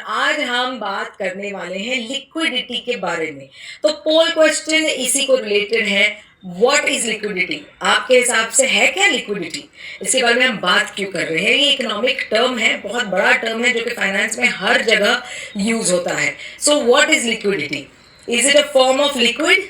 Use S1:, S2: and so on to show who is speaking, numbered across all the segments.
S1: आज हम बात करने वाले हैं लिक्विडिटी के बारे में। तो पोल क्वेश्चन इसी को रिलेटेड है। What is liquidity? आपके हिसाब से है क्या लिक्विडिटी? इसके बारे में हम बात क्यों कर रहे हैं? ये इकोनॉमिक टर्म है, बहुत बड़ा टर्म है जो कि फाइनेंस में हर जगह यूज होता है। So what is liquidity? Is it a form of liquid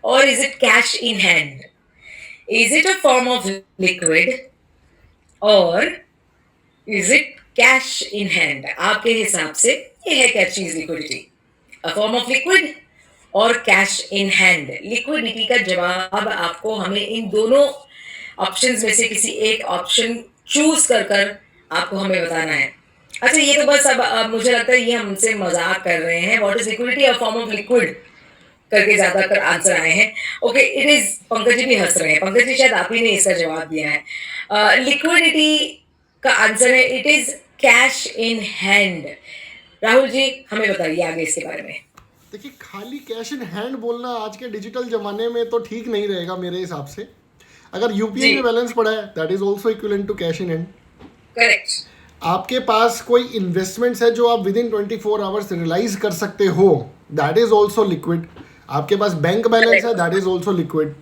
S1: और is it cash in hand? Is it a form of liquid और is it cash in hand? आपके हिसाब से ये है क्या चीज liquidity? A form of liquid और कैश इन हैंड? लिक्विडिटी का जवाब आपको हमें इन दोनों ऑप्शंस में से किसी एक ऑप्शन चूज कर कर आपको हमें बताना है। अच्छा, ये तो बस अब मुझे लगता है ये हमसे मजाक कर रहे हैं। What is liquidity? A form of liquid करके ज्यादातर आंसर आए हैं। Okay, it is, Pankaj ji भी हंस रहे हैं। पंकज जी, शायद आप ही ने इसका जवाब दिया है। लिक्विडिटी का आंसर है it is cash in hand. Rahul ji, हमें बताइए आगे इसके बारे में।
S2: देखिए, खाली कैश इन हैंड बोलना आज के डिजिटल जमाने में तो ठीक नहीं रहेगा मेरे हिसाब से। अगर यूपीआई में बैलेंस पड़ा है, that is also equivalent to cash in hand.
S1: Correct.
S2: आपके पास कोई इन्वेस्टमेंट्स है जो आप विद इन 24 आवर्स रियलाइज कर सकते हो, दैट इज ऑल्सो लिक्विड। आपके पास बैंक बैलेंस है, that is also liquid.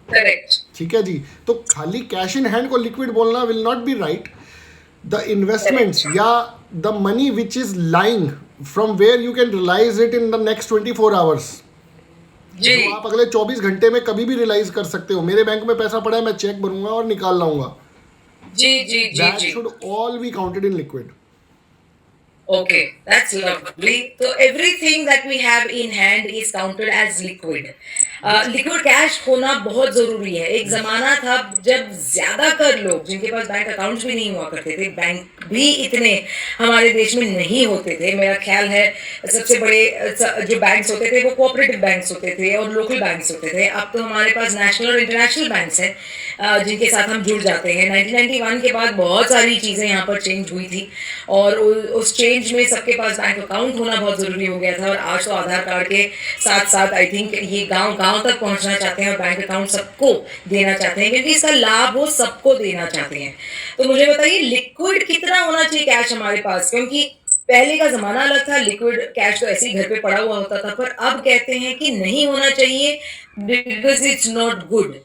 S1: Correct.
S2: ठीक है जी। तो खाली कैश इन हैंड को लिक्विड बोलना will not be right. The investments या the money which is lying from where you can realise it in the next 24 hours, जो आप अगले 24 घंटे में कभी भी रियलाइज कर सकते हो। मेरे बैंक में पैसा पड़ा है, मैं चेक भरूंगा और निकाल लाऊंगा।
S1: जी जी जी।
S2: That should all be counted in liquid.
S1: Okay, that's lovely. So everything that we have in hand is counted as liquid. Liquid cash होना बहुत जरूरी है। एक जमाना था जब ज्यादातर लोग जिनके पास बैंक अकाउंट्स भी नहीं हुआ करते थे, बैंक भी इतने हमारे देश में नहीं होते थे। मेरा ख्याल है सबसे बड़े जो बैंक्स होते थे वो कोऑपरेटिव बैंक्स होते थे और लोकल बैंक्स होते थे। अब तो हमारे पास नेशनल और इंटरनेशनल बैंक्स हैं जिनके साथ हम जुड़ जाते हैं। 1991 के बाद बहुत सारी चीज़ें यहाँ पर चेंज हुई थी और उस चेंज में सबके पास बैंक अकाउंट होना बहुत ज़रूरी हो गया था। और आज तो आधार कार्ड के साथ साथ आई थिंक ये गांव गांव तक पहुंचना चाहते हैं और बैंक अकाउंट सबको देना चाहते हैं, क्योंकि इसका लाभ वो सबको देना चाहते हैं। तो मुझे बताइए लिक्विड कितना होना चाहिए कैश हमारे पास? क्योंकि पहले का जमाना अलग था, लिक्विड कैश तो ऐसे ही घर पे पड़ा हुआ होता था, पर अब कहते हैं कि नहीं होना चाहिए because it's not good.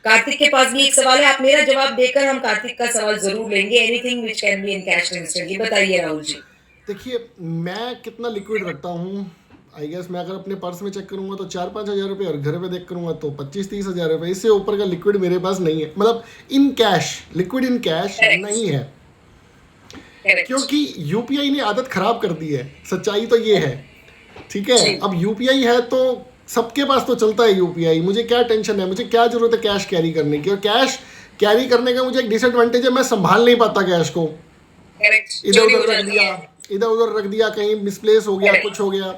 S1: Kartik के पास भी एक सवाल है, आप मेरा जवाब देकर हम कार्तिक का सवाल जरूर लेंगे। Anything which can be in cash instantly. बताइए राहुल जी।
S2: देखिए, मैं कितना लिक्विड रखता हूँ, आई गेस मैं अगर अपने पर्स में चेक करूंगा तो 4-5 हज़ार रुपये, और घर पे देख करूंगा तो 25-30 हज़ार रुपये। इससे ऊपर का लिक्विड मेरे पास नहीं है, मतलब in cash, liquid in cash नहीं है। क्योंकि यूपीआई ने आदत खराब कर दी है, सच्चाई तो ये है। ठीक है, अब यूपीआई है तो सबके पास तो चलता है यूपीआई। मुझे क्या टेंशन है, मुझे क्या जरूरत है कैश कैरी करने की? और कैश कैरी करने का मुझे एक डिसएडवांटेज है, मैं संभाल नहीं पाता कैश को। इधर उधर रख दिया, इधर उधर रख दिया, कहीं मिसप्लेस हो गया, कुछ हो गया।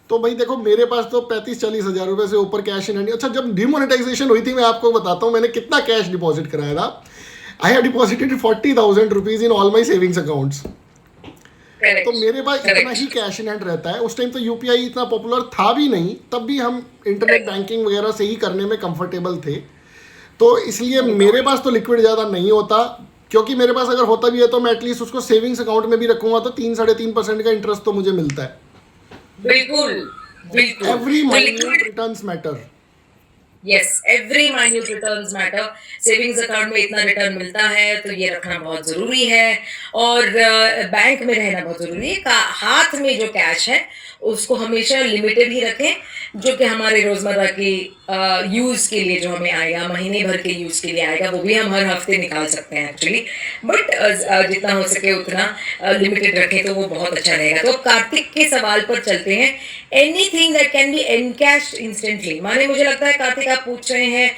S2: तो भाई देखो, मेरे पास तो 35-40 हज़ार रुपये से ऊपर कैश इन हैंड। अच्छा, जब डिमोनेटाइजेशन हुई थी, मैं आपको बताता हूँ मैंने कितना कैश डिपॉजिट कराया था। I have deposited 40,000 rupees in all my savings accounts. तो मेरे पास इतना ही कैश इन हैंड रहता है। उस टाइम तो यूपीआई इतना पॉपुलर था भी नहीं, तब भी हम इंटरनेट बैंकिंग वगैरह से ही करने में कंफर्टेबल थे। तो इसलिए मेरे पास तो लिक्विड ज़्यादा नहीं होता, क्योंकि मेरे पास अगर होता भी है तो मैं एटलीस्ट उसको सेविंग्स अकाउंट में भी रखूंगा तो 3-3.5% का इंटरेस्ट तो मुझे मिलता है।
S1: बिल्कुल बिल्कुल।
S2: Every minute returns matter.
S1: Yes, every minute returns matter. Savings account में इतना रिटर्न मिलता है तो ये रखना बहुत जरूरी है, और बैंक में रहना बहुत जरूरी है। हाथ में जो कैश है उसको हमेशा लिमिटेड ही रखें, जो कि हमारे रोजमर्रा की यूज के लिए जो हमें आएगा, महीने भर के यूज के लिए आएगा, वो भी हम हर हफ्ते निकाल सकते हैं एक्चुअली। बट जितना हो सके उतना लिमिटेड रखें तो वो बहुत अच्छा रहेगा। तो कार्तिक के सवाल पर चलते हैं। Anything that can be encashed instantly, माने मुझे लगता है कार्तिक आप पूछ रहे हैं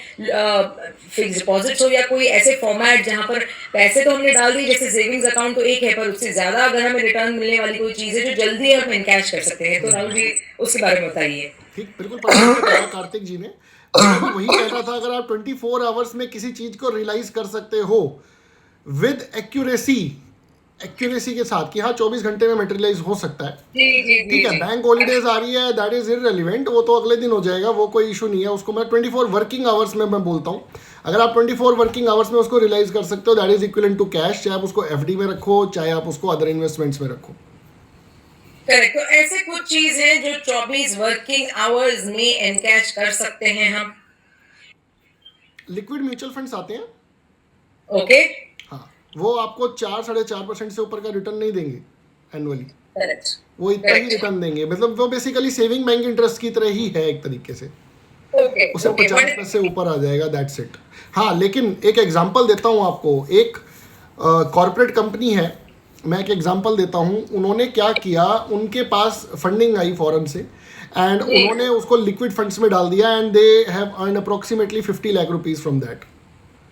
S1: फिक्स डिपॉजिट हो या कोई ऐसे फॉर्मेट जहां पर पैसे तो हमने डाल दिए, जैसे सेविंग्स अकाउंट तो एक है, पर उससे ज्यादा अगर हमें रिटर्न मिलने वाली कोई चीज है जो जल्दी हम एनकैश कर सकते हैं, तो राहुल जी उसके बारे में बताइए।
S2: ठीक, बिल्कुल कहा कार्तिक जी ने। वही कहना था, अगर आप 24 आवर्स में किसी चीज को रियलाइज कर सकते हो विद एक्यूरेसी के साथ कि हाँ 24 घंटे में मटेरियलाइज हो सकता है, ठीक है। बैंक हॉलीडेज आ रही है, दैट इज इररिलेवेंट, वो तो अगले दिन हो जाएगा, वो कोई इशू नहीं है। उसको मैं 24 वर्किंग आवर्स में मैं बोलता हूँ। अगर आप 24 वर्किंग आवर्स में उसको रियलाइज कर सकते हो, that is equivalent to cash. चाहे आप उसको एफडी में रखो, चाहे आप उसको अदर इन्वेस्टमेंट्स में रखो।
S1: करेक्ट। तो ऐसे कुछ चीज है जो 24 वर्किंग आवर्स में एनकैश कर सकते हैं हम।
S2: लिक्विड म्यूचुअल फंड्स आते हैं।
S1: ओके।
S2: हाँ, वो आपको 4-4.5% से ऊपर का रिटर्न नहीं देंगे एनुअली।
S1: करेक्ट।
S2: वो इतना ही
S1: करेक्ट।
S2: रिटर्न देंगे, मतलब वो बेसिकली सेविंग बैंक इंटरेस्ट की तरह ही है एक तरीके से।
S1: ओके।
S2: उसे
S1: ओके बट
S2: 50 पैसे ऊपर आ जाएगा, दैट्स इट। हाँ, लेकिन एक एग्जांपल देता हूँ आपको। एक कॉरपोरेट कंपनी है, मैं एक एग्जांपल देता हूँ। उन्होंने क्या किया, उनके पास फंडिंग आई फॉरेन से, एंड
S1: जी।
S2: उन्होंने उसको लिक्विड फंड्स में डाल दिया, and they have earn approximately 50 lakh rupees from that.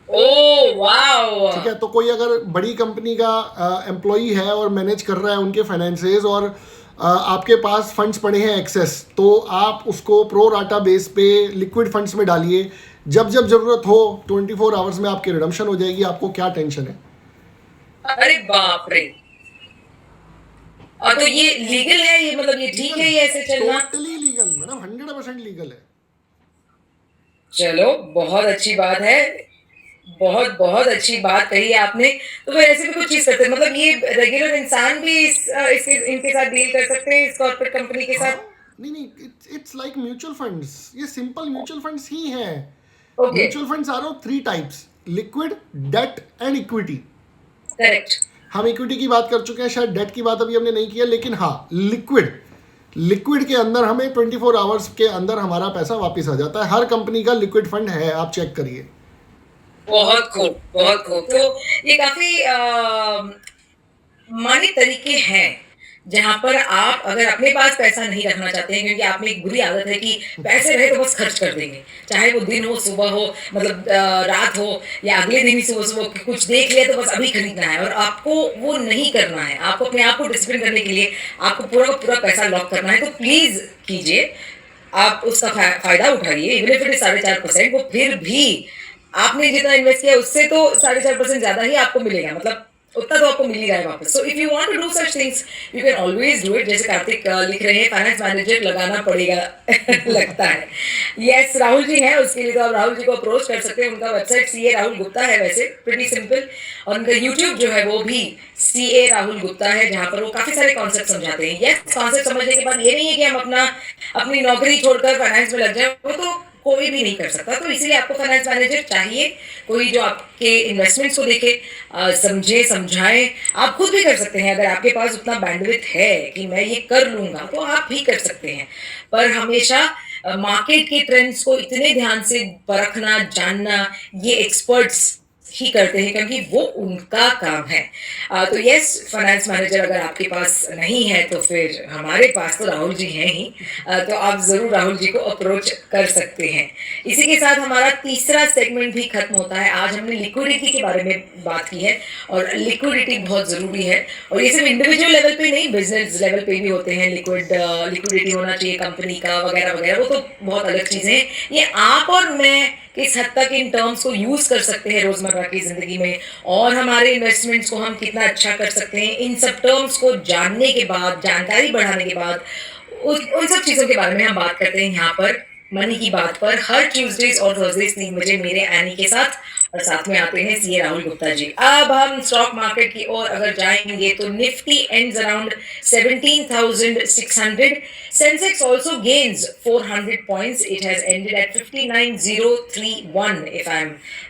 S1: Oh wow.
S2: ठीक है, तो कोई अगर बड़ी कंपनी का एम्प्लॉई है और मैनेज कर रहा है उनके फाइनेंसेस, और आपके पास फंड्स पड़े हैं एक्सेस, तो आप उसको प्रो राटा बेस पे लिक्विड फंड्स में डालिए। जब जब जरूरत हो 24 आवर्स में आपकी रिडम्पशन हो जाएगी, आपको क्या टेंशन है।
S1: अरे बाप रे। और तो ये लीगल है, ये मतलब ये ठीक
S2: लीगल
S1: है
S2: है,
S1: ये ऐसे चलना।
S2: टोटली लीगल मैडम, 100% लीगल है।
S1: चलो बहुत अच्छी बात है। बहुत बहुत अच्छी बात कही है आपने। तो फिर ऐसे भी कुछ चीज करते हैं, मतलब ये रेगुलर इंसान भी इसके इनके साथ डील कर सकते हैं, इस कॉर्पोरेट कंपनी के
S2: हाँ,
S1: साथ।
S2: नहीं नहीं, इट्स लाइक म्यूचुअल फंड्स, ये सिंपल म्यूचुअल फंड्स ही हैं।
S1: Okay.
S2: Mutual funds are of 3 types: liquid, debt and equity.
S1: Correct.
S2: हम इक्विटी की बात कर चुके हैं, शायद डेट की बात अभी हमने नहीं किया, लेकिन हाँ, लिक्विड, लिक्विड के अंदर हमें 24 आवर्स के अंदर हमारा पैसा वापस आ जाता है। हर कंपनी का लिक्विड फंड है, आप चेक करिए।
S1: बहुत खूब, बहुत खूब। तो ये काफी मानी तरीके हैं जहां पर आप अगर अपने पास पैसा नहीं रखना चाहते हैं, क्योंकि आप में एक बुरी आदत है कि पैसे रहे तो बस खर्च कर देंगे, चाहे वो दिन हो, सुबह हो, मतलब रात हो, या अगले दिन ही सुबह सुबह कुछ देख लिया तो बस अभी खरीदना है, और आपको वो नहीं करना है। आपको अपने आप को डिसिप्लिन करने के लिए आपको पूरा का पूरा पैसा लॉक करना है। तो प्लीज कीजिए, आप उसका फायदा उठाइए। इवन इफ इट इज 4.5%, वो फिर भी आपने जितना इन्वेस्ट किया उससे तो 4.5% ज्यादा ही आपको मिलेगा, मतलब उतना तो आपको मिल ही रहा है वापस। So if you want to do such things, you can always do it. जैसे कार्तिक लिख रहे हैं, फाइनेंस मैनेजर लगाना पड़ेगा लगता है। यस, राहुल जी हैं उसके लिए, तो आप राहुल जी को अप्रोच कर सकते हैं। उनका वेबसाइट CA राहुल गुप्ता है, वैसे प्रिटी सिंपल। और उनका यूट्यूब जो है वो भी CA राहुल गुप्ता है, जहाँ पर वो काफी सारे कॉन्सेप्ट समझाते हैं। यस, कॉन्सेप्ट समझने के बाद ये नहीं है कि हम अपना अपनी नौकरी छोड़कर फाइनेंस में लग जाए, वो तो कोई भी नहीं कर सकता। तो इसीलिए आपको फाइनेंस मैनेजर चाहिए, कोई जो आपके इन्वेस्टमेंट्स को देखे, समझे, समझाए। आप खुद भी कर सकते हैं, अगर आपके पास उतना बैंडविड्थ है कि मैं ये कर लूंगा, तो आप भी कर सकते हैं। पर हमेशा मार्केट के ट्रेंड्स को इतने ध्यान से परखना, जानना, ये एक्सपर्ट्स ही करते हैं, क्योंकि वो उनका काम है। तो यस, फाइनेंस मैनेजर अगर आपके पास नहीं है तो फिर हमारे पास तो राहुल जी हैं ही। तो आप जरूर राहुल जी को अप्रोच कर सकते हैं। इसी के साथ हमारा तीसरा सेगमेंट भी खत्म होता है। आज हमने लिक्विडिटी के बारे में बात की है, और लिक्विडिटी बहुत जरूरी है। और ये सिर्फ इंडिविजुअल लेवल पे नहीं, बिजनेस लेवल पे भी होते हैं। लिक्विडिटी होना चाहिए कंपनी का, वगैरह वगैरह, वो तो बहुत अलग चीजें हैं। ये आप और मैं किस हद तक इन टर्म्स को यूज कर सकते हैं रोजमर्रा की जिंदगी में, और हमारे इन्वेस्टमेंट्स को हम कितना अच्छा कर सकते हैं, इन सब टर्म्स को जानने के बाद, जानकारी बढ़ाने के बाद, उन सब चीजों के बारे में हम बात करते हैं यहाँ पर मनी की बात पर, हर ट्यूसडेज और थर्सडेज 3 बजे मेरे एनी के साथ। और साथ में आते हैं CA राहुल गुप्ता जी। अब हम स्टॉक मार्केट की ओर अगर जाएंगे तो Nifty ends around 17,600। Sensex also gains 400 points, it has ended at 59,031 if I am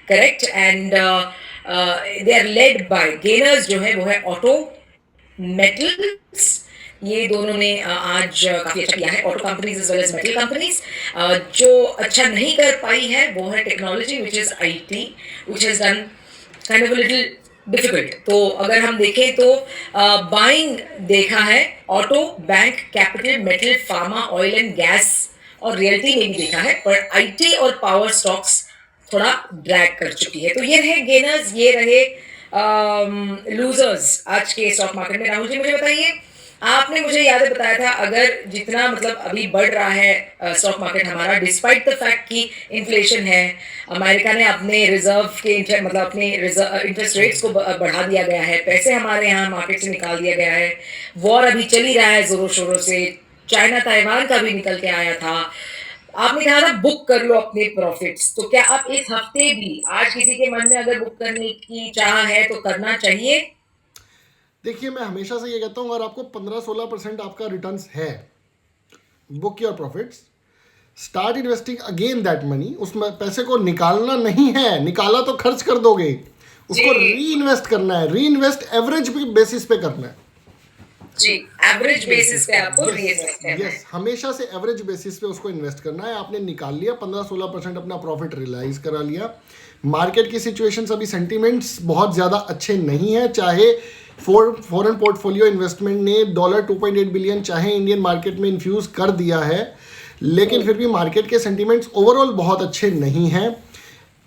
S1: correct. And they are led by gainers जो है वो है ऑटो, मेटल्स, ये दोनों ने आज काफी अच्छा किया है, auto companies as well as metal companies. जो अच्छा नहीं कर पाई है वो है technology, which is IT, which has done kind of a little difficult. तो अगर हम देखें तो बाइंग देखा है auto, bank, capital, metal, pharma, oil and gas और रियल्टी में भी देखा है, पर IT और पावर स्टॉक्स थोड़ा ड्रैग कर चुकी है। तो ये रहे गेनर्स, ये रहे लूजर्स आज के स्टॉक मार्केट में। राहुल जी मुझे बताइए, आपने मुझे याद है बताया था, अगर जितना मतलब अभी बढ़ रहा है स्टॉक मार्केट हमारा, डिस्पाइट द फैक्ट कि इन्फ्लेशन है, अमेरिका ने अपने रिजर्व के मतलब अपने इंटरेस्ट रेट्स को बढ़ा दिया गया है, पैसे हमारे यहाँ मार्केट से निकाल दिया गया है, वॉर अभी चल ही रहा है जोरों शोरों से, चाइना ताइवान का भी निकल के आया था। आपने कहा था बुक कर लो अपने प्रॉफिट्स, तो क्या आप इस हफ्ते भी आज किसी के मन में अगर बुक करने की चाह है तो करना चाहिए?
S2: देखिए, मैं हमेशा से ये कहता हूँ, अगर आपको 15-16% आपका रिटर्न्स है, book your profits, start investing again that money. उसमें पैसे को निकालना नहीं है, निकाला तो खर्च कर दोगे, उसको
S1: जी
S2: री इन्वेस्ट करना है। री इन्वेस्ट एवरेज बेसिस पे करना है।
S1: जी, एवरेज बेसिस पे आपको
S2: यस
S1: रीइन्वेस्ट करना है।
S2: यस, हमेशा से एवरेज बेसिस पे उसको इन्वेस्ट करना है। आपने निकाल लिया 15-16% अपना प्रॉफिट रियलाइज करा लिया। मार्केट की सिचुएशंस अभी, सेंटीमेंट्स बहुत ज़्यादा अच्छे नहीं है, चाहे फॉरेन पोर्टफोलियो इन्वेस्टमेंट ने $2.8 बिलियन चाहे इंडियन मार्केट में इन्फ्यूज़ कर दिया है, लेकिन फिर भी मार्केट के सेंटीमेंट्स ओवरऑल बहुत अच्छे नहीं हैं।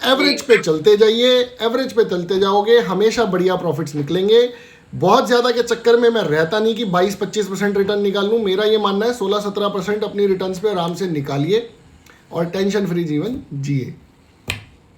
S2: एवरेज पे चलते जाइए, एवरेज पे चलते जाओगे, हमेशा बढ़िया प्रॉफिट्स निकलेंगे। बहुत ज़्यादा के चक्कर में मैं रहता नहीं कि 22-25% रिटर्न निकाल लूँ। मेरा ये मानना है 16-17% अपनी रिटर्न्स पे आराम से निकालिए और टेंशन फ्री जीवन जिए।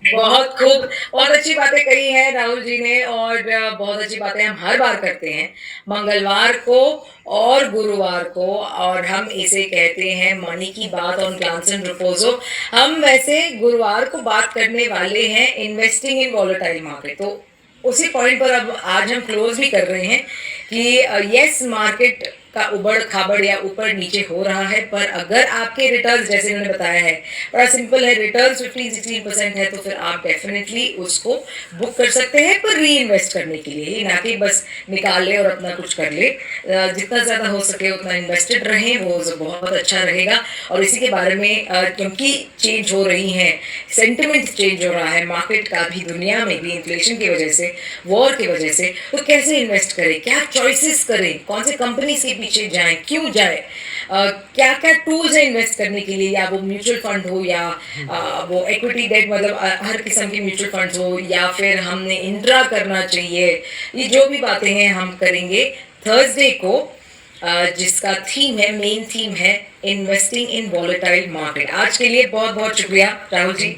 S1: बहुत खूब, बहुत अच्छी बातें कही हैं राहुल जी ने, और बहुत अच्छी बातें हम हर बार करते हैं मंगलवार को और गुरुवार को, और हम इसे कहते हैं मनी की बात ऑन प्लान्स एंड प्रपोजो। हम वैसे गुरुवार को बात करने वाले हैं इन्वेस्टिंग इन वॉलेटाइल मार्केट, तो उसी पॉइंट पर अब आज हम क्लोज भी कर रहे हैं कि यस, मार्केट का उबड़ खाबड़ या ऊपर नीचे हो रहा है, पर अगर आपके रिटर्न्स, जैसे मैंने बताया है, बड़ा सिंपल है, रिटर्न्स 15-16% है, तो फिर आप डेफिनेटली उसको बुक कर सकते हैं, पर री इन्वेस्ट करने के लिए, ना कि बस निकाल ले और अपना कुछ कर ले। जितना ज़्यादा हो सके उतना इन्वेस्टेड रहें, वो बहुत अच्छा रहेगा। और इसी के बारे में क्योंकि चेंज हो रही हैं, सेंटिमेंट चेंज हो रहा है मार्केट का भी, दुनिया में भी, इन्फ्लेशन की वजह से, वॉर की वजह से, तो कैसे इन्वेस्ट करें, क्या चॉइसेस करें, कौन से कंपनी के पीछे जाएं, क्यों जाएं, क्या क्या टूल्स है इन्वेस्ट करने के लिए, या वो म्यूचुअल फंड हो, या वो इक्विटी डेट, मतलब हर किस्म के म्यूचुअल फंड्स हो, या फिर हमने इंट्रा करना चाहिए, ये जो भी बातें हैं हम करेंगे थर्सडे को, जिसका थीम है, मेन थीम है इन्वेस्टिंग इन वॉलेटाइल मार्केट। आज के लिए बहुत बहुत शुक्रिया राहुल जी।